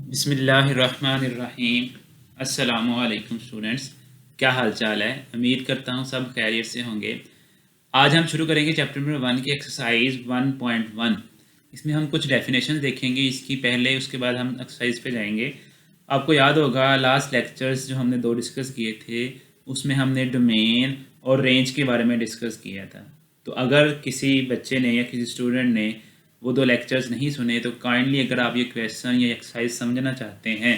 बिस्मिल्लाहिर्रहमानिर्रहीम। अस्सलामुअलैकुम स्टूडेंट्स, क्या हाल चाल है। उम्मीद करता हूँ सब खैरियत से होंगे। आज हम शुरू करेंगे चैप्टर नंबर 1 की एक्सरसाइज 1.1। इसमें हम कुछ डेफिनेशंस देखेंगे इसकी पहले, उसके बाद हम एक्सरसाइज पे जाएंगे। आपको याद होगा लास्ट लेक्चर्स जो हमने 2 डिस्कस किए थे उसमें हमने डोमेन और रेंज के बारे में डिस्कस किया था। तो अगर किसी बच्चे ने या किसी स्टूडेंट ने वो 2 लेक्चर्स नहीं सुने तो काइंडली अगर आप ये क्वेश्चन या एक्सरसाइज समझना चाहते हैं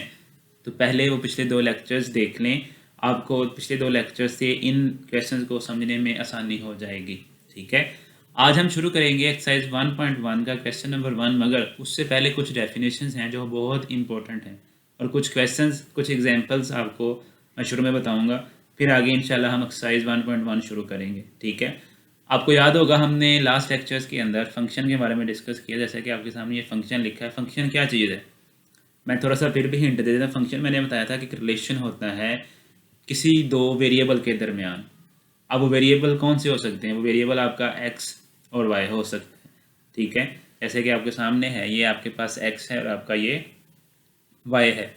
तो पहले वो पिछले 2 लेक्चर्स देख लें। आपको पिछले 2 लेक्चर्स से इन क्वेश्चंस को समझने में आसानी हो जाएगी। ठीक है, आज हम शुरू करेंगे एक्सरसाइज 1.1 का क्वेश्चन नंबर 1, मगर उससे पहले कुछ डेफिनेशंस हैं जो बहुत इंपॉर्टेंट हैं और कुछ क्वेश्चंस, कुछ एग्जांपल्स आपको मैं शुरू में बताऊंगा, फिर आगे इंशाल्लाह हम एक्सरसाइज 1.1 शुरू करेंगे। ठीक है, आपको याद होगा हमने लास्ट लेक्चर्स के अंदर फंक्शन के बारे में डिस्कस किया। जैसे कि आपके सामने ये फंक्शन लिखा है। फंक्शन क्या चीज़ है, मैं थोड़ा सा फिर भी हिंट दे देता। फंक्शन मैंने बताया था कि एक रिलेशन होता है किसी 2 वेरिएबल के दरमियान। अब वो वेरिएबल कौन से हो सकते हैं? वो वेरिएबल आपका x और y हो सकता है। ठीक है, जैसे कि आपके सामने है, ये आपके पास x है और आपका ये y है।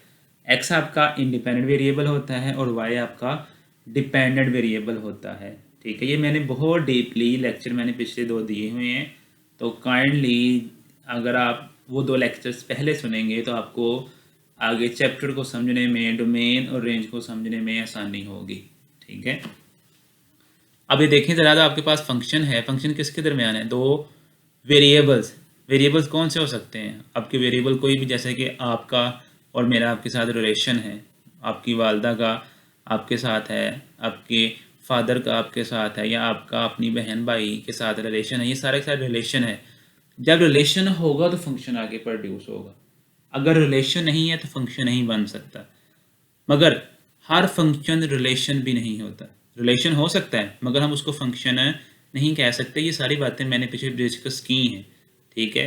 x आपका इंडिपेंडेंट वेरिएबल होता है और y आपका डिपेंडेंट वेरिएबल होता है। ठीक है, ये मैंने बहुत डीपली लेक्चर मैंने पिछले 2 दिए हुए हैं, तो काइंडली अगर आप वो 2 लेक्चर्स पहले सुनेंगे तो आपको आगे चैप्टर को समझने में, डोमेन और रेंज को समझने में आसानी होगी। ठीक है, अब ये देखें ज़रा, तो आपके पास फंक्शन है। फंक्शन किसके दरमियान है? 2 वेरिएबल्स। वेरिएबल्स कौन से हो सकते हैं? आपके वेरिएबल कोई भी, जैसे कि आपका और मेरा आपके साथ रिलेशन है, आपकी वालदा का आपके साथ है, आपके फादर का आपके साथ है, या आपका अपनी बहन भाई के साथ रिलेशन है। ये सारे के सारे रिलेशन है। जब रिलेशन होगा तो फंक्शन आगे प्रोड्यूस होगा। अगर रिलेशन नहीं है तो फंक्शन नहीं बन सकता। मगर हर फंक्शन रिलेशन भी नहीं होता। रिलेशन हो सकता है मगर हम उसको फंक्शन नहीं कह सकते। ये सारी बातें मैंने पीछे डिस्कस की हैं। ठीक है,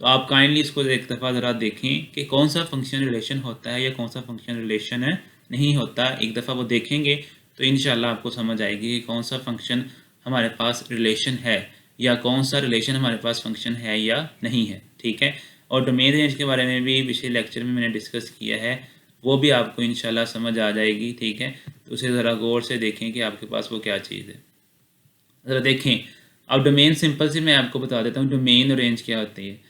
तो आप काइंडली इसको एक दफ़ा ज़रा देखें कि कौन सा फंक्शन रिलेशन होता है या कौन सा फंक्शन रिलेशन नहीं होता। एक दफ़ा वो देखेंगे तो इंशाल्लाह आपको समझ आएगी कि कौन सा फंक्शन हमारे पास रिलेशन है या कौन सा रिलेशन हमारे पास फंक्शन है या नहीं है। ठीक है, और डोमेन रेंज के बारे में भी पिछले लेक्चर में मैंने डिस्कस किया है, वो भी आपको इंशाल्लाह समझ आ जाएगी। ठीक है, तो उसे ज़रा गौर से देखें कि आपके पास वो क्या चीज़ है। ज़रा देखें। अब डोमेन सिंपल से मैं आपको बता देता हूँ डोमेन और रेंज क्या होती है।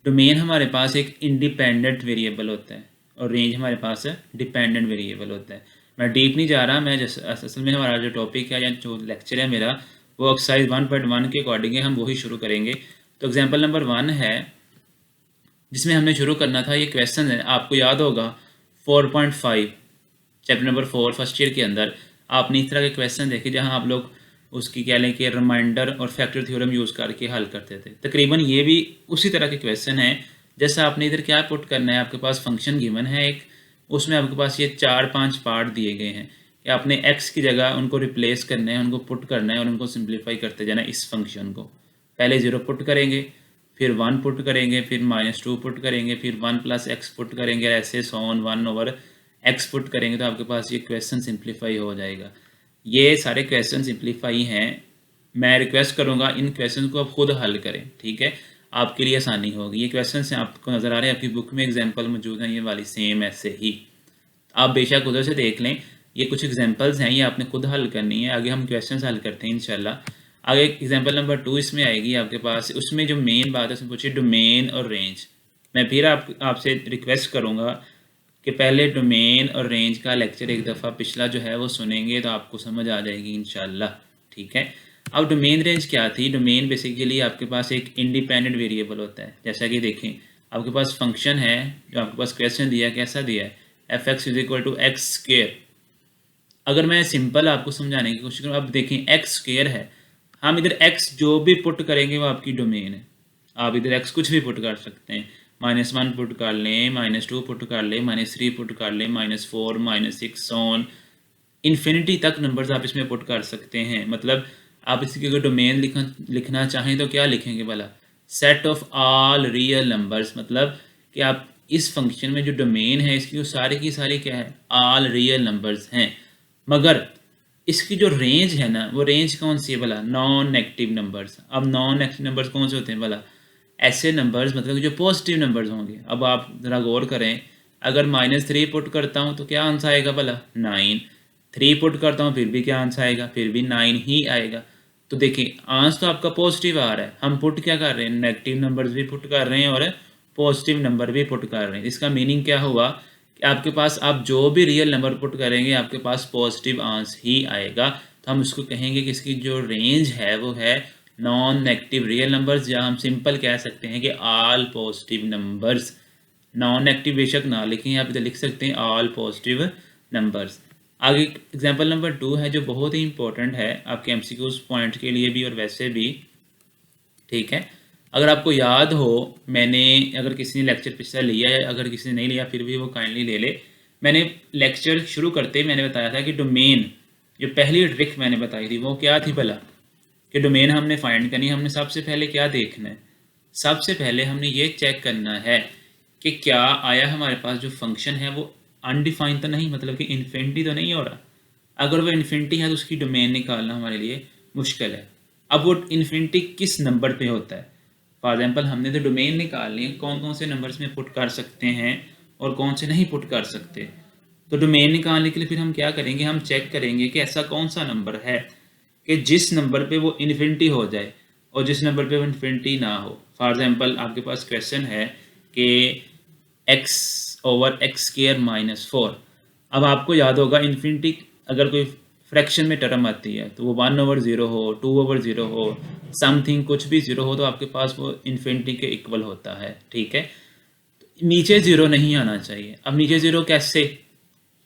डोमेन हमारे पास एक इंडिपेंडेंट वेरिएबल होता है और रेंज हमारे पास डिपेंडेंट वेरिएबल होता है। मैं डीप नहीं जा रहा, मैं जैसे असल में हमारा जो टॉपिक है या जो लेक्चर है मेरा, वो एक्सरसाइज 1.1 के अकॉर्डिंग है, हम वही शुरू करेंगे। तो एग्जाम्पल नंबर 1 है जिसमें हमने शुरू करना था। ये क्वेश्चन है, आपको याद होगा 4.5 चैप्टर नंबर 4 फर्स्ट ईयर के अंदर आपने इस तरह के क्वेश्चन देखे जहां आप लोग उसकी कह लें कि रिमाइंडर और फैक्टर थ्योरम यूज़ करके हल करते थे। तकरीबन ये भी उसी तरह के क्वेश्चन है। जैसा आपने इधर क्या पुट करना है, आपके पास फंक्शन गिवन है एक, उसमें आपके पास ये 4-5 पार्ट दिए गए हैं कि आपने एक्स की जगह उनको रिप्लेस करना है, उनको पुट करना है और उनको सिंप्लीफाई करते जाना है। इस फंक्शन को पहले 0 पुट करेंगे, फिर 1 पुट करेंगे, फिर -2 पुट करेंगे, फिर 1 + x पुट करेंगे, ऐसे सॉन 1/x पुट करेंगे तो आपके पास ये क्वेश्चन सिंप्लीफाई हो जाएगा। ये सारे क्वेश्चन सिंप्लीफाई हैं। मैं रिक्वेस्ट करूँगा इन क्वेश्चन को आप खुद हल करें। ठीक है, आपके लिए आसानी होगी। ये क्वेश्चन से आपको नज़र आ रहे हैं, आपकी बुक में एग्जाम्पल मौजूद हैं ये वाली सेम ऐसे ही। आप बेशक उधर से देख लें, ये कुछ एग्जांपल्स हैं, ये आपने खुद हल करनी है। आगे हम क्वेश्चंस हल करते हैं इंशाल्लाह। आगे एग्जांपल नंबर 2 इसमें आएगी आपके पास। उसमें जो मेन बात है उसमें पूछिए डोमेन और रेंज। मैं फिर आपसे रिक्वेस्ट करूँगा कि पहले डोमेन और रेंज का लेक्चर एक दफ़ा पिछला जो है वो सुनेंगे तो आपको समझ आ जाएगी इंशाल्लाह। ठीक है, अब डोमेन रेंज क्या थी? डोमेन बेसिकली आपके पास एक इंडिपेंडेंट वेरिएबल होता है। जैसा कि देखें, आपके पास फंक्शन है जो आपके पास क्वेश्चन दिया है, कैसा दिया है, f(x = x²। अगर मैं सिंपल आपको समझाने की कोशिश करूँ, अब देखें x² है, हम इधर x जो भी पुट करेंगे वो आपकी डोमेन है। आप इधर x कुछ भी पुट कर सकते हैं, -1 पुट कर लें, -2 पुट कर लें, -3 पुट कर लें, -4, -6 ऑन इन्फिनिटी तक नंबर्स आप इसमें पुट कर सकते हैं। मतलब आप इसकी अगर डोमेन लिखना चाहें तो क्या लिखेंगे भला? Set of all real numbers. मतलब कि आप इस फंक्शन में जो डोमेन है इसकी वो सारी की सारी क्या है? ऑल रियल नंबर्स हैं। मगर इसकी जो रेंज है ना, वो रेंज कौन सी है भला? Non negative numbers. अब नॉन नेगेटिव नंबर्स कौन से होते हैं भला? ऐसे नंबर्स मतलब कि जो पॉजिटिव नंबर्स होंगे। अब आप ज़रा गौर करें अगर -3 पुट करता हूँ तो क्या आंसर आएगा भला? 9। 3 पुट करता हूँ फिर भी क्या आंसर आएगा? फिर भी 9 ही आएगा। तो देखिए आंसर तो आपका पॉजिटिव आ रहा है, हम पुट क्या कर रहे हैं? नेगेटिव नंबर्स भी पुट कर रहे हैं और पॉजिटिव नंबर भी पुट कर रहे हैं। इसका मीनिंग क्या हुआ कि आपके पास आप जो भी रियल नंबर पुट करेंगे आपके पास पॉजिटिव आंसर ही आएगा। तो हम उसको कहेंगे कि इसकी जो रेंज है वो है नॉन नेगेटिव रियल नंबर्स, या हम सिंपल कह सकते हैं कि all positive numbers. Non negative बेशक ना लिखें, आप इधर लिख सकते हैं ऑल पॉजिटिव नंबर्स। आगे एग्जांपल नंबर 2 है जो बहुत ही इंपॉर्टेंट है आपके एमसीक्यूज पॉइंट के लिए भी और वैसे भी, ठीक है। अगर आपको याद हो, मैंने अगर किसी ने लेक्चर पिछला लिया है, अगर किसी ने नहीं लिया फिर भी वो काइंडली ले ले। मैंने लेक्चर शुरू करते मैंने बताया था कि डोमेन, जो पहली ट्रिक मैंने बताई थी वो क्या थी भला? कि डोमेन हमने फाइंड करनी, हमने सबसे पहले क्या देखना है? सबसे पहले हमने ये चेक करना है कि क्या आया हमारे पास जो फंक्शन है वो अनडिफाइंड तो नहीं, मतलब कि इन्फिनिटी तो नहीं हो रहा। अगर वो इन्फिनिटी है तो उसकी डोमेन निकालना हमारे लिए मुश्किल है। अब वो इन्फिनिटी किस नंबर पे होता है? फॉर एग्जाम्पल हमने तो डोमेन निकालनी है, कौन कौन से नंबर्स में पुट कर सकते हैं और कौन से नहीं पुट कर सकते। तो डोमेन निकालने के लिए फिर हम क्या करेंगे? हम चेक करेंगे कि ऐसा कौन सा नंबर है कि जिस नंबर पे वो इन्फिनिटी हो जाए और जिस नंबर पे वो इन्फिनिटी ना हो। फॉर एग्जाम्पल आपके पास क्वेश्चन है कि x/(x²-4)। अब आपको याद होगा इन्फिनिटी अगर कोई फ्रैक्शन में टर्म आती है तो वो 1/0 हो, 2/0 हो, समथिंग कुछ भी 0 हो तो आपके पास वो इन्फिनिटी के इक्वल होता है, ठीक है। नीचे 0 नहीं आना चाहिए। अब नीचे 0 कैसे?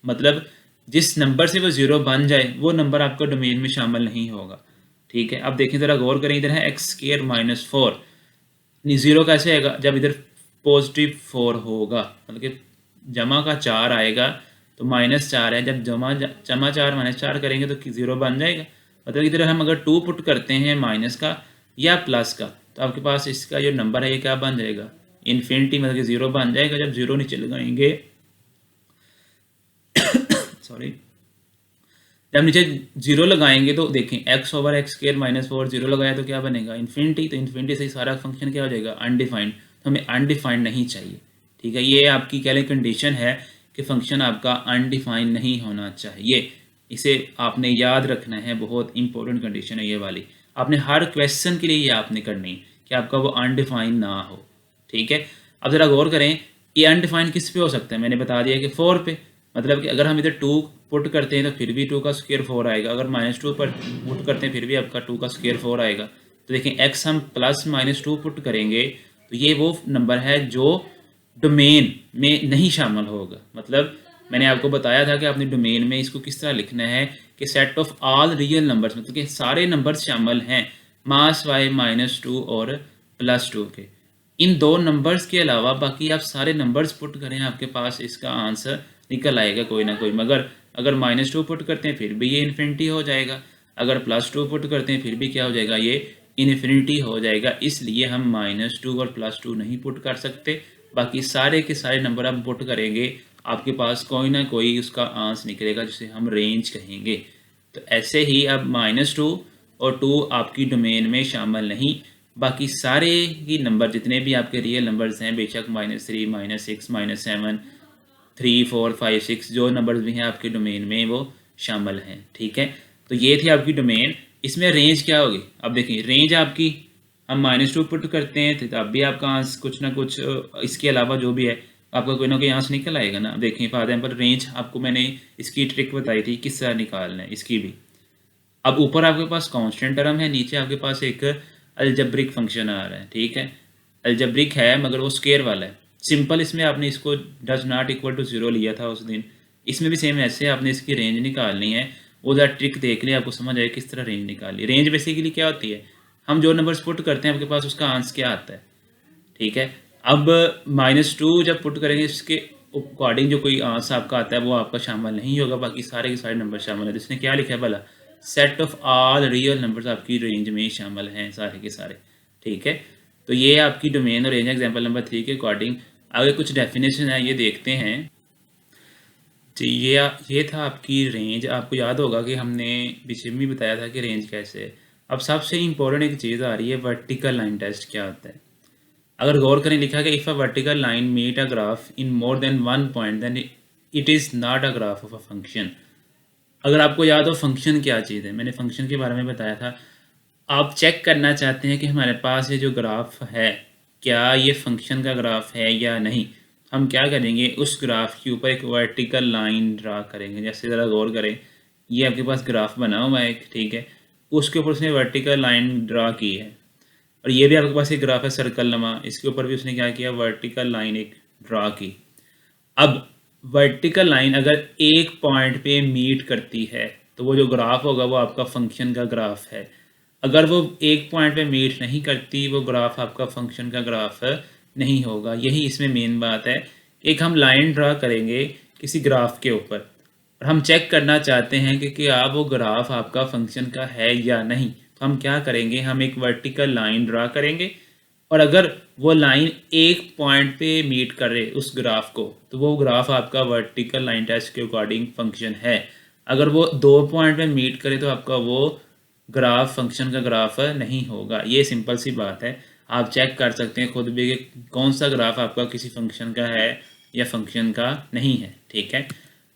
मतलब जिस नंबर से वो 0 बन जाए वो नंबर आपका डोमेन में शामिल नहीं होगा, ठीक है। अब देखें ज़रा गौर करें, इधर है x² -4। 0 कैसे आएगा? जब इधर पॉजिटिव 4 होगा, मतलब कि जमा का 4 आएगा तो -4 है, जब जमा 4 -4 करेंगे तो 0 बन जाएगा। मतलब इधर हम अगर 2 पुट करते हैं माइनस का या प्लस का तो आपके पास इसका जो नंबर है ये क्या बन जाएगा? इन्फिनिटी, मतलब कि 0 बन जाएगा। जब 0 नीचे लगाएंगे सॉरी, जब नीचे 0 लगाएंगे तो देखें x/(x²-4) 0 लगाया तो क्या बनेगा? इन्फिनिटी। तो इन्फिनिटी से सारा फंक्शन क्या हो जाएगा? अनडिफाइंड। तो हमें अनडिफाइंड नहीं चाहिए, ठीक है। ये आपकी क्या कंडीशन है कि फंक्शन आपका अनडिफाइंड नहीं होना चाहिए। इसे आपने याद रखना है, बहुत इंपॉर्टेंट कंडीशन है ये वाली। आपने हर क्वेश्चन के लिए ये आपने करनी है कि आपका वो अनडिफाइंड ना हो, ठीक है। अब ज़रा गौर करें, ये अनडिफाइंड किस पे हो सकता है? मैंने बता दिया कि 4 पे। मतलब कि अगर हम इधर 2 पुट करते हैं तो फिर भी 2 का स्क्वायर 4 आएगा। अगर -2 पर पुट करते हैं फिर भी आपका 2 का स्क्वायर 4 आएगा। तो देखें x हम +-2 पुट करेंगे तो ये वो नंबर है जो डोमेन में नहीं शामिल होगा। मतलब मैंने आपको बताया था कि अपने डोमेन में इसको किस तरह लिखना है कि set of all real numbers, मतलब कि सारे नंबर्स शामिल हैं मास y -2 और +2 के। इन दो नंबर्स के अलावा बाकी आप सारे नंबर्स पुट करें आपके पास इसका आंसर निकल आएगा कोई ना कोई। मगर अगर -2 पुट करते हैं फिर भी ये इन्फिनिटी हो जाएगा, अगर +2 पुट करते हैं फिर भी क्या हो जाएगा? ये इन्फिनिटी हो जाएगा। इसलिए हम -2 और +2 नहीं पुट कर सकते। बाकी सारे के सारे नंबर आप पुट करेंगे आपके पास कोई ना कोई उसका आंसर निकलेगा जिसे हम रेंज कहेंगे। तो ऐसे ही अब -2 और 2 आपकी डोमेन में शामिल नहीं, बाकी सारे ही नंबर जितने भी आपके रियल नंबर्स हैं, बेशक -3, -6, -7, 3, 4, 5, 6 जो नंबर्स भी हैं आपके डोमेन में वो शामिल हैं, ठीक है। तो ये थी आपकी डोमेन। इसमें रेंज क्या होगी? अब देखिए रेंज आपकी, हम -2 पुट करते हैं तो तब भी आपका आंसर कुछ ना कुछ इसके अलावा जो भी है आपका कोई ना कोई आंसर निकल आएगा ना। देखिए फॉर एग्जाम्पल रेंज आपको मैंने इसकी ट्रिक बताई थी किस तरह निकालना है इसकी भी। अब ऊपर आपके पास कांस्टेंट टर्म है, नीचे आपके पास एक अलजेब्रिक फंक्शन आ रहा है, ठीक है। अलजेब्रिक है मगर वो स्क्वायर वाला है। सिंपल इसमें आपने इसको डज नॉट इक्वल टू 0 लिया था उस दिन, इसमें भी सेम ऐसे आपने इसकी रेंज निकालनी है। वो ज़रा ट्रिक देख लिया, आपको समझ आए किस तरह रेंज निकाली। रेंज बेसिकली क्या होती है? हम जो नंबर्स पुट करते हैं आपके पास उसका आंसर क्या आता है, ठीक है। अब -2 जब पुट करेंगे इसके अकॉर्डिंग जो कोई आंसर आपका आता है वो आपका शामिल नहीं होगा, बाकी सारे के सारे नंबर शामिल है। जिसने क्या लिखा है भला? Set of all real numbers आपकी रेंज में शामिल हैं सारे के सारे, ठीक है। तो ये आपकी डोमेन और रेंज एग्जांपल नंबर 3 के अकॉर्डिंग। आगे कुछ डेफिनेशन है ये देखते हैं। तो ये था आपकी रेंज। आपको याद होगा कि हमने पीछे भी बताया था कि रेंज कैसे है। अब सबसे इम्पोर्टेंट एक चीज़ आ रही है, वर्टिकल लाइन टेस्ट क्या होता है। अगर गौर करें लिखा है कि if a vertical line meet a graph in more than one point then it is not a graph of a function. अगर आपको याद हो फंक्शन क्या चीज़ है, मैंने फंक्शन के बारे में बताया था। आप चेक करना चाहते हैं कि हमारे पास ये जो ग्राफ है क्या ये फंक्शन का ग्राफ है या नहीं। हम क्या करेंगे, उस ग्राफ के ऊपर एक वर्टिकल लाइन ड्रा करेंगे। जैसे ज़रा गौर करें, ये आपके पास ग्राफ बना हुआ है एक, ठीक है, उसके ऊपर उसने वर्टिकल लाइन ड्रा की है। और ये भी आपके पास एक ग्राफ है सर्कल नमा, इसके ऊपर भी उसने क्या किया, वर्टिकल लाइन एक ड्रा की। अब वर्टिकल लाइन अगर एक पॉइंट पे मीट करती है तो वो जो ग्राफ होगा वो आपका फंक्शन का ग्राफ है। अगर वो एक पॉइंट पे मीट नहीं करती वो ग्राफ आपका फंक्शन का ग्राफ नहीं होगा। यही इसमें मेन बात है। एक हम लाइन ड्रा करेंगे किसी ग्राफ के ऊपर और हम चेक करना चाहते हैं कि क्या वो ग्राफ आपका फंक्शन का है या नहीं। तो हम क्या करेंगे, हम एक वर्टिकल लाइन ड्रा करेंगे और अगर वो लाइन एक पॉइंट पे मीट कर रहे उस ग्राफ को तो वो ग्राफ आपका वर्टिकल लाइन टेस्ट के अकॉर्डिंग फंक्शन है। अगर वो दो पॉइंट पे मीट करे तो आपका वो ग्राफ फंक्शन का ग्राफ नहीं होगा। ये सिंपल सी बात है। आप चेक कर सकते हैं खुद भी कि कौन सा ग्राफ आपका किसी फंक्शन का है या फंक्शन का नहीं है, ठीक है।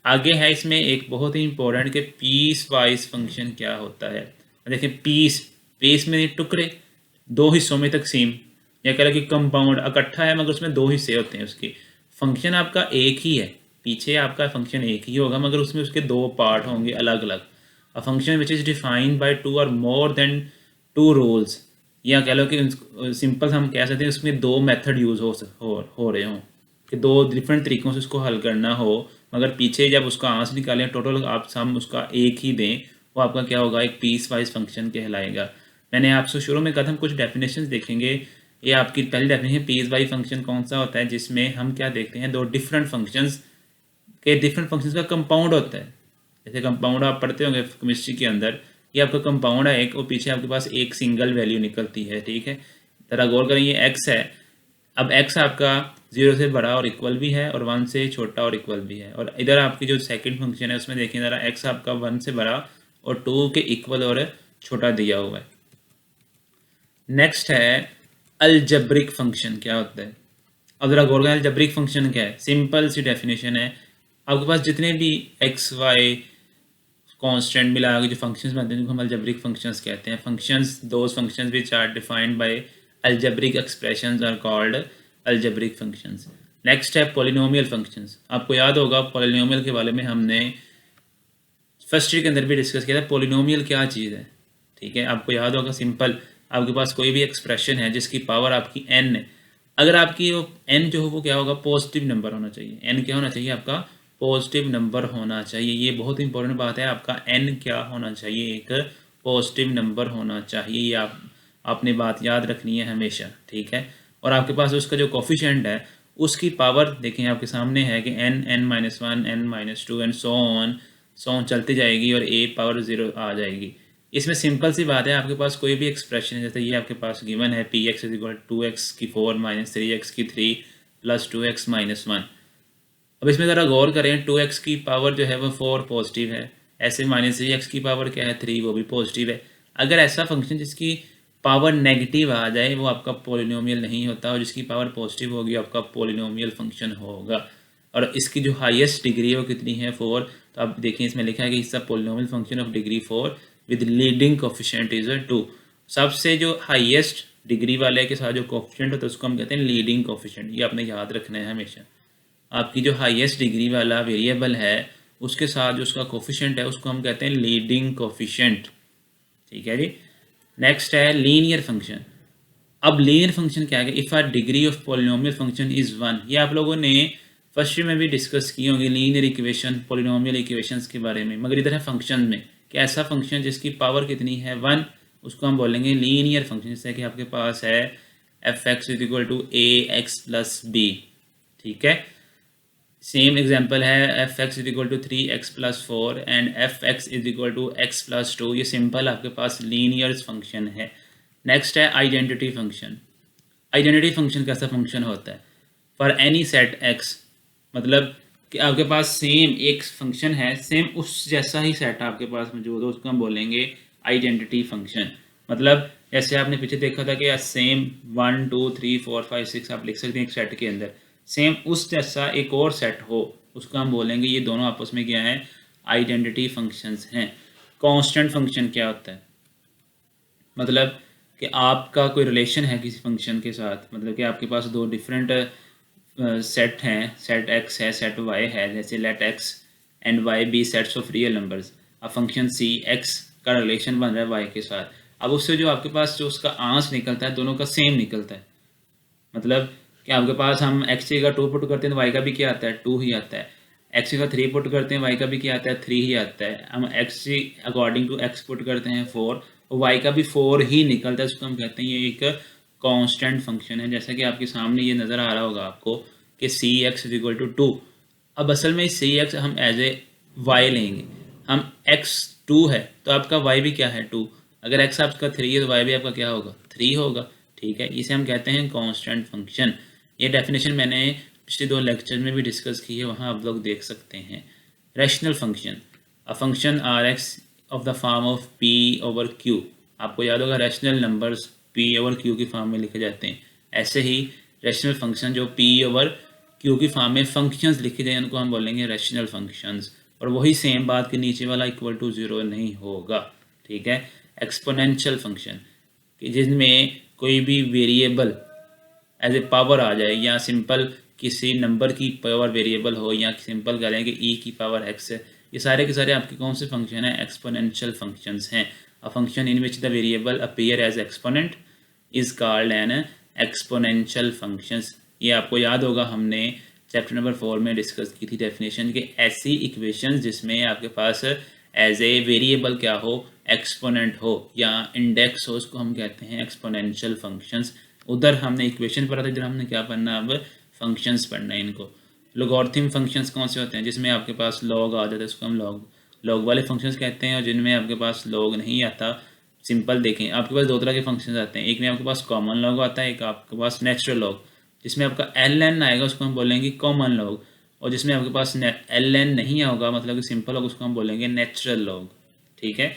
आगे है इसमें एक बहुत ही इंपॉर्टेंट कि पीस वाइज फंक्शन क्या होता है। देखिए पीस, पीस में टुकड़े, दो हिस्सों में तकसीम, या कह लो कि कंपाउंड इकट्ठा है मगर उसमें दो हिस्से होते हैं उसके। फंक्शन आपका एक ही है, पीछे आपका फंक्शन एक ही होगा मगर उसमें उसके दो पार्ट होंगे अलग अलग। A function which is defined by two और मोर देन टू रूल्स, या कह लो कि सिंपल हम कह सकते हैं उसमें दो मेथड यूज़ हो रहे हों कि दो डिफरेंट तरीक़ों से उसको हल करना हो, मगर पीछे जब उसका आंसर निकालें टोटल आप सम उसका एक ही दें, वो आपका क्या होगा, एक पीस वाइज फंक्शन कहलाएगा। मैंने आपसे शुरू में कहा था हम कुछ डेफिनेशंस देखेंगे। ये आपकी पहली डेफिनेशन, पीस वाइज फंक्शन कौन सा होता है, जिसमें हम क्या देखते हैं, दो डिफरेंट फंक्शंस के डिफरेंट फंक्शंस का कंपाउंड होता है। जैसे कंपाउंड आप पढ़ते होंगे केमिस्ट्री के अंदर, ये आपका कंपाउंड है एक और पीछे आपके पास एक सिंगल वैल्यू निकलती है, ठीक है। जरा गौर करें, ये एक्स है। अब एक्स आपका 0 से बड़ा और इक्वल भी है और 1 से छोटा और इक्वल भी है। और इधर आपकी जो सेकंड फंक्शन है उसमें देखिए ज़रा, एक्स आपका 1 से बड़ा और 2 के इक्वल और छोटा दिया हुआ है। नेक्स्ट है अलजेब्रिक फंक्शन क्या होता है। अब जरा गौर करें अलजेब्रिक फंक्शन क्या है। सिंपल सी डेफिनेशन है, आपके पास जितने भी एक्स वाई कांस्टेंट मिला के जो फंक्शंस बनते हैं उनको हम अलजेब्रिक फंक्शंस कहते हैं। Functions, those functions which are defined by algebraic expressions are called algebraic functions. Next है पॉलिनोमियल फंक्शंस। आपको याद होगा पॉलिनोमियल के बारे में हमने फर्स्ट ईयर के अंदर भी डिस्कस किया था, पॉलिनोमियल क्या चीज़ है, ठीक है। आपको याद होगा सिंपल, आपके पास कोई भी एक्सप्रेशन है जिसकी पावर आपकी n है, अगर आपकी वो n जो हो वो क्या होगा, पॉजिटिव नंबर होना चाहिए। n क्या होना चाहिए, आपका पॉजिटिव नंबर होना चाहिए। ये बहुत इंपॉर्टेंट बात है, आपका n क्या होना चाहिए, एक पॉजिटिव नंबर होना चाहिए। ये आपने बात याद रखनी है हमेशा, ठीक है। और आपके पास उसका जो कोफिशिएंट है उसकी पावर देखें आपके सामने है कि n, n-1, n-2 and so on चलती जाएगी और a पावर 0 आ जाएगी। इसमें सिंपल सी बात है, आपके पास कोई भी एक्सप्रेशन है, जैसे ये आपके पास गिवन है px = 2x की 4 - 3x की 3 + 2x - 1। अब इसमें ज़रा गौर करें, 2x की पावर जो है वो 4 पॉजिटिव है, ऐसे -3x की पावर क्या है 3, वो भी पॉजिटिव है। अगर ऐसा फंक्शन जिसकी पावर नेगेटिव आ जाए वो आपका पॉलिनोमियल नहीं होता, और जिसकी पावर पॉजिटिव होगी आपका पॉलिनोमियल फंक्शन होगा। और इसकी जो हाईएस्ट डिग्री है वो कितनी है, 4। तो आप देखिए इसमें लिखा है कि इसका polynomial function of degree 4 with leading coefficient is 2। सबसे जो हाईएस्ट डिग्री वाले के साथ जो कोफिशिएंट होता है उसको हम कहते हैं लीडिंग कोफिशिएंट। ये आपने याद रखना है हमेशा। आपकी जो हाईएस्ट डिग्री वाला वेरिएबल है उसके साथ जो उसका कोफिशिएंट है उसको हम कहते हैं लीडिंग कोफिशिएंट, ठीक है जी। नेक्स्ट है लीनियर फंक्शन। अब लीनियर फंक्शन क्या है, if a degree of polynomial function is 1। ये आप लोगों ने फर्स्ट ईयर में भी डिस्कस की होंगी लीनियर इक्वेशन, पॉलिनोमियल इक्वेशंस के बारे में, मगर इधर है फंक्शन में कि ऐसा फंक्शन जिसकी पावर कितनी है 1, उसको हम बोलेंगे लीनियर फंक्शन। जैसे कि आपके पास है f(x) = ax + b, ठीक है। सेम एग्जांपल है f(x) = 3x + 4 and f(x) = x + 2। ये सिंपल आपके पास लीनियर फंक्शन है। नेक्स्ट है आइडेंटिटी फंक्शन। आइडेंटिटी फंक्शन कैसा फंक्शन होता है, फॉर एनी सेट x, मतलब कि आपके पास सेम एक फंक्शन है, सेम उस जैसा ही सेट आपके पास मौजूद हो, उसको हम बोलेंगे आइडेंटिटी फंक्शन। मतलब जैसे आपने पीछे देखा था कि सेम 1 2 3 4 5 6 आप लिख सकते हैं एक सेट के अंदर, सेम उस जैसा एक और सेट हो उसको हम बोलेंगे ये दोनों आपस में क्या है, आइडेंटिटी फंक्शंस हैं। कांस्टेंट फंक्शन क्या होता है, मतलब कि आपका कोई रिलेशन है किसी फंक्शन के साथ, मतलब कि आपके पास दो डिफरेंट सेट हैं, सेट एक्स है सेट वाई है, जैसे let x and y be sets of real numbers. अब फंक्शन सी एक्स का रिलेशन बन रहा है वाई के साथ, अब उससे जो आपके पास जो उसका आंसर निकलता है दोनों का सेम निकलता है। मतलब कि आपके पास हम एक्स की अगर 2 पुट करते हैं तो वाई का भी क्या आता है 2 ही आता है, एक्स की अगर 3 पुट करते हैं वाई का भी क्या आता है 3 ही आता है, हम एक्स की अकॉर्डिंग टू एक्स पुट करते हैं 4 और वाई का भी 4 ही निकलता है, उसको हम कहते हैं ये एक कांस्टेंट फंक्शन है। जैसा कि आपके सामने ये नज़र आ रहा होगा आपको कि सी एक्स इज इक्वल टू 2। अब असल में सी एक्स हम एज ए वाई लेंगे, हम एक्स 2 है तो आपका वाई भी क्या है 2, अगर एक्स आपका 3 है तो वाई भी आपका क्या होगा 3 होगा, ठीक है। इसे हम कहते हैं कांस्टेंट फंक्शन। ये डेफिनेशन मैंने पिछले 2 लेक्चर में भी डिस्कस की है, वहाँ आप लोग देख सकते हैं। Rational function, a function r x of the form of p over q, आपको याद होगा rational numbers p over q की फॉर्म में लिखे जाते हैं, ऐसे ही रैशनल फंक्शन जो पी ओवर क्यू की फॉर्म में फंक्शंस लिखे जाए उनको हम बोलेंगे रैशनल फंक्शंस, और वही सेम बात के नीचे वाला इक्वल टू 0 नहीं होगा, ठीक है। एक्सपोनेंशियल फंक्शन कि जिसमें कोई भी वेरिएबल एज ए पावर आ जाए, या सिंपल किसी नंबर की पावर वेरिएबल हो, या सिंपल करें कि ई की पावर एक्स है, ये सारे के सारे आपके कौन से फंक्शन हैं, एक्सपोनेंशियल फंक्शंस हैं। A function in which the variable appear as exponent is called an exponential functions. ये आपको याद होगा हमने चैप्टर नंबर 4 में डिस्कस की थी डेफिनेशन कि ऐसी इक्वेशंस जिसमें आपके पास एज ए वेरिएबल क्या हो, एक्सपोनेंट हो या इंडेक्स हो, उसको हम कहते हैं एक्सपोनेंशियल फंक्शंस। उधर हमने इक्वेशन पढ़ा था, इधर हमने क्या पढ़ना, अब फंक्शंस पढ़ना है इनको। लॉगरिथम फंक्शंस कौन से होते हैं, जिसमें आपके पास लॉग आ जाता है उसको हम लॉग वाले फंक्शंस कहते हैं, और जिनमें आपके पास लॉग नहीं आता, सिंपल देखें आपके पास 2 तरह के फंक्शंस आते हैं, एक में आपके पास कॉमन लॉग आता है, एक आपके पास नेचुरल लॉग, जिसमें आपका एल एन आएगा उसको हम बोलेंगे कॉमन लॉग, और जिसमें आपके पास एल एन नहीं होगा मतलब कि सिंपल लॉग उसको हम बोलेंगे नेचुरल लॉग, ठीक है।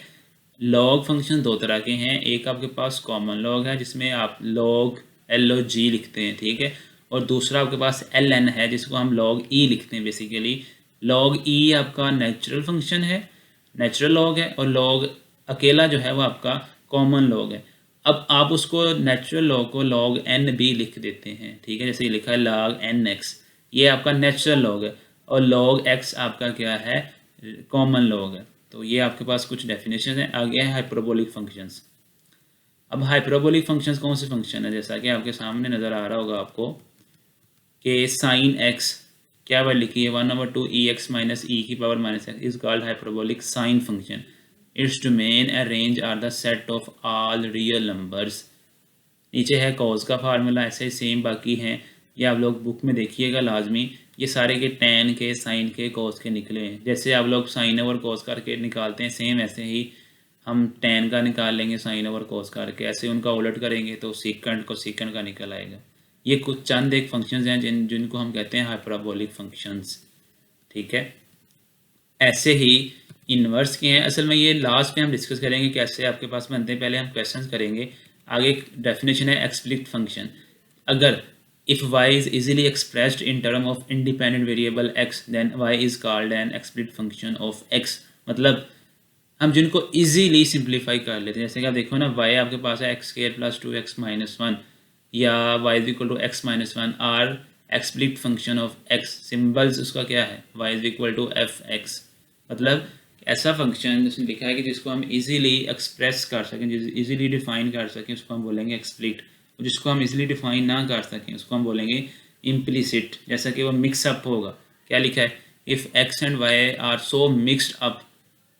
लॉग फंक्शन 2 तरह के हैं, एक आपके पास कॉमन लॉग है जिसमें आप लॉग एल ओ जी लिखते हैं, ठीक है, और दूसरा आपके पास एल एन है जिसको हम लॉग ई लिखते हैं बेसिकली। लॉग ई आपका नेचुरल फंक्शन है, नेचुरल लॉग है, और लॉग अकेला जो है वो आपका कॉमन लॉग है। अब आप उसको नेचुरल लॉग को लॉग एन भी लिख देते हैं, ठीक है, जैसे ये लिखा है लॉग एन एक्स, ये आपका नेचुरल लॉग है, और लॉग एक्स आपका क्या है कॉमन लॉग है। तो ये आपके पास कुछ डेफिनेशन है। आगे है हाइपरबोलिक फंक्शंस। अब हाइपरबोलिक फंक्शंस कौन से फंक्शन है, जैसा कि आपके सामने नज़र आ रहा होगा आपको कि साइन एक्स क्या बात लिखी है 1/2 ई एक्स माइनस ई की power minus x is called hyperbolic sine function. It's domain and range are the set of all real numbers. नीचे है कॉज का फार्मूला, ऐसे ही सेम बाकी हैं, ये आप लोग बुक में देखिएगा लाजमी। ये सारे के टेन के साइन के कॉज के निकले हैं, जैसे आप लोग साइन ओवर कॉज करके निकालते हैं सेम ऐसे ही हम टेन का निकाल लेंगे साइन ओवर कॉज करके, ऐसे उनका उलट करेंगे तो सीकेंड को सीकेंड का निकल आएगा। ये कुछ चंद एक फंक्शंस हैं जिनको हम कहते हैं हाइपरबोलिक फंक्शंस, ठीक है। ऐसे ही इन्वर्स के हैं, असल में ये लास्ट में हम डिस्कस करेंगे कैसे आपके पास बनते हैं, पहले हम क्वेश्चंस करेंगे। आगे एक डेफिनेशन है एक्सप्लिसिट फंक्शन। अगर if y is easily expressed in term of independent variable x then y is called an explicit function of x। मतलब हम जिनको इजीली सिंप्लीफाई कर लेते हैं, जैसे कि आप देखो ना y आपके पास है x square plus 2x minus 1 या y is equal to x minus 1 are explicit function of x। Symbols उसका क्या है y is equal to f x, मतलब ऐसा फंक्शन जिसने लिखा है कि जिसको हम इजीली एक्सप्रेस कर सकें, इजीली डिफाइन कर सकें, उसको हम बोलेंगे एक्सप्लिसिट। जिसको हम इजीली डिफाइन ना कर सकें उसको हम बोलेंगे इम्प्लिसिट। जैसा कि वो मिक्स अप होगा, क्या लिखा है, if x and y are so mixed up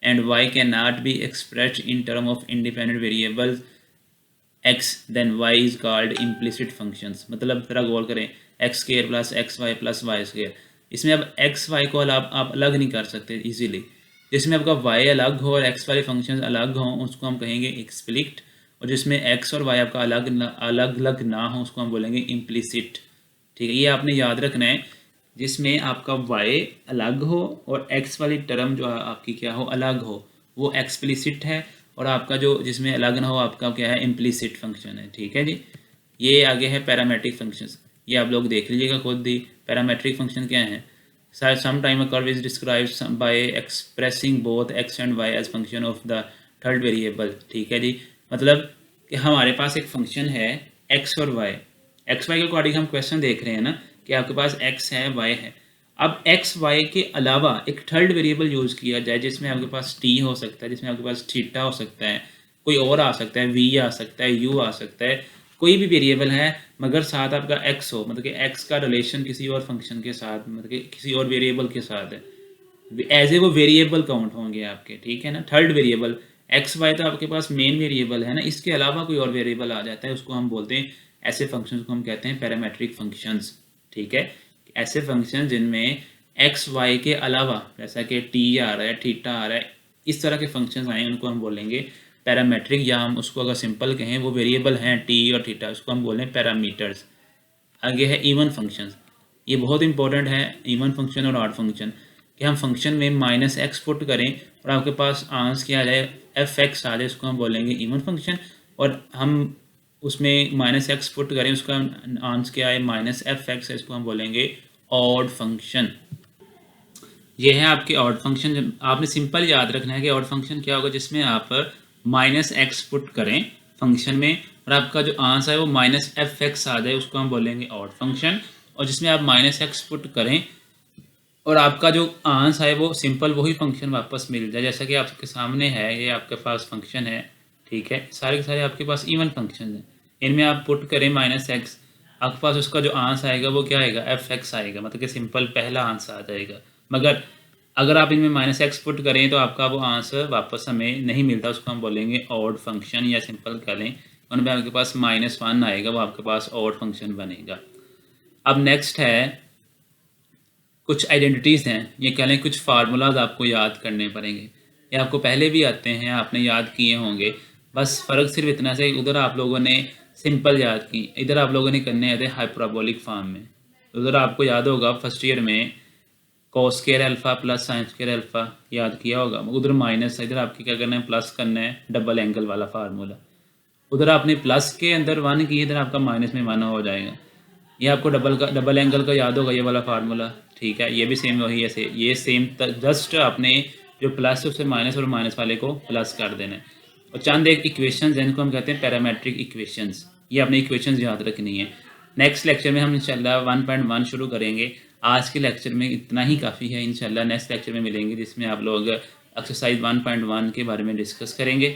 and y can not be expressed in term of independent variables x then y is called implicit functions. मतलब जरा गौर करें, x square plus x y plus y square, इसमें अब x Y को आप अलग नहीं कर सकते इजीली, जिसमें आपका वाई अलग हो और एक्स वाले फंक्शंस अलग हों उसको हम कहेंगे एक्सप्लिसिट, और जिसमें एक्स और वाई आपका अलग ना हो उसको हम बोलेंगे इम्प्लिसिट, ठीक है। ये आपने याद रखना है, जिसमें आपका वाई अलग हो और एक्स वाली टर्म जो आपकी क्या हो अलग हो वो एक्सप्लिसिट है, और आपका जो जिसमें अलग ना हो आपका क्या है इम्प्लिसिट फंक्शन है, ठीक है जी। ये आगे है पैरामेट्रिक फंक्शंस, ये आप लोग देख लीजिएगा खुद ही। पैरामेट्रिक फंक्शन क्या है? Sometime a curve is described by expressing both x and y as function of the third variable, ठीक है जी। मतलब कि हमारे पास एक फंक्शन है x और y, एक्स वाई के अकॉर्डिंग हम क्वेश्चन देख रहे हैं ना कि आपके पास x है y है। अब x y के अलावा एक थर्ड वेरिएबल यूज़ किया जाए जिसमें आपके पास t हो सकता है, जिसमें आपके पास थीटा हो सकता है, कोई और आ सकता है, v आ सकता है, u आ सकता है, कोई भी वेरिएबल है मगर साथ आपका x हो, मतलब कि x का रिलेशन किसी और फंक्शन के साथ, मतलब कि किसी और वेरिएबल के साथ है, एज ए वो वेरिएबल काउंट होंगे आपके, ठीक है ना। थर्ड वेरिएबल एक्स वाई तो आपके पास मेन वेरिएबल है ना, इसके अलावा कोई और वेरिएबल आ जाता है, उसको हम बोलते हैं, ऐसे फंक्शंस को हम कहते हैं पैरामेट्रिक फंक्शंस, ठीक है। ऐसे फंक्शन जिनमें एक्स वाई के अलावा जैसा कि टी आ रहा है, थीटा आ रहा है, इस तरह के फंक्शंस आए उनको हम बोलेंगे पैरामेट्रिक, या हम उसको अगर सिंपल कहें वो वेरिएबल हैं टी और थीटा, उसको हम बोलें पैरामीटर्स। आगे है इवन फंक्शंस, ये बहुत इंपॉर्टेंट है इवन फंक्शन और ऑड फंक्शन, कि हम फंक्शन में माइनस एक्स पुट करें और आपके पास आंसर क्या आ जाए एफ एक्स आ जाए, इसको हम बोलेंगे इवन फंक्शन। और हम उसमें माइनस एक्स पुट करें उसका आंसर क्या आए माइनस एफ एक्स, इसको हम बोलेंगे ऑड फंक्शन। ये है आपके ऑड फंक्शन। आपने सिंपल याद रखना है कि ऑड फंक्शन क्या होगा, जिसमें आप माइनस एक्स पुट करें फंक्शन में और आपका जो आंसर है वो माइनस एफ एक्स आ जाए, उसको हम बोलेंगे ऑड फंक्शन। और जिसमें आप माइनस एक्स पुट करें और आपका जो आंसर है वो सिंपल वही फंक्शन वापस मिल जाए, जैसा कि आपके सामने है, ये आपके पास फंक्शन है, ठीक है। सारे के सारे आपके पास इवन फंक्शन हैं, इनमें आप पुट करें माइनस एक्स, आपके पास उसका जो आंसर आएगा वो क्या आएगा एफ एक्स आएगा, मतलब कि सिंपल पहला आंसर आ जाएगा। मगर अगर आप इनमें माइनस एक्स पुट करें तो आपका वो आंसर वापस हमें नहीं मिलता, उसको हम बोलेंगे ऑड फंक्शन, या सिंपल कर लें उनमें आपके पास माइनस वन आएगा, वो आपके पास ऑड फंक्शन बनेगा। अब नेक्स्ट है कुछ आइडेंटिटीज़ हैं, ये कह लें कुछ फार्मूलाज आपको याद करने पड़ेंगे, ये आपको पहले भी आते हैं, आपने याद किए होंगे, बस फ़र्क सिर्फ इतना से उधर आप लोगों ने सिंपल याद की, इधर आप लोगों ने करने आए थे हाइपरबोलिक फॉर्म में। उधर आपको याद होगा फर्स्ट ईयर में cos square alpha plus sine square alpha याद किया होगा, उधर माइनस, इधर आपके क्या करना है प्लस करना है, डबल एंगल वाला फार्मूला। उधर आपने प्लस के अंदर वन की, इधर आपका माइनस में वन हो जाएगा। ये आपको डबल एंगल का याद होगा ये वाला फार्मूला, ठीक है। ये भी सेम वही है, ये सेम, जस्ट आपने जो प्लस है उससे माइनस और माइनस वाले को प्लस कर देना है। और चंद एक इक्वेशंस जिनको हम कहते हैं पैरामेट्रिक इक्वेशंस, ये अपनी इक्वेशंस याद रखनी है। नेक्स्ट लेक्चर में हम इंशाल्लाह 1.1 शुरू करेंगे। आज के लेक्चर में इतना ही काफ़ी है, इंशाल्लाह नेक्स्ट लेक्चर में मिलेंगे जिसमें आप लोग एक्सरसाइज 1.1 के बारे में डिस्कस करेंगे।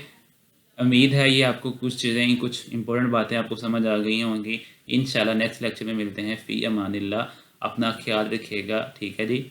उम्मीद है ये आपको कुछ चीज़ें, कुछ इंपॉर्टेंट बातें आपको समझ आ गई होंगी। इंशाल्लाह नेक्स्ट लेक्चर में मिलते हैं। फ़ी अमानिल्लाह, अपना ख्याल रखिएगा, ठीक है जी।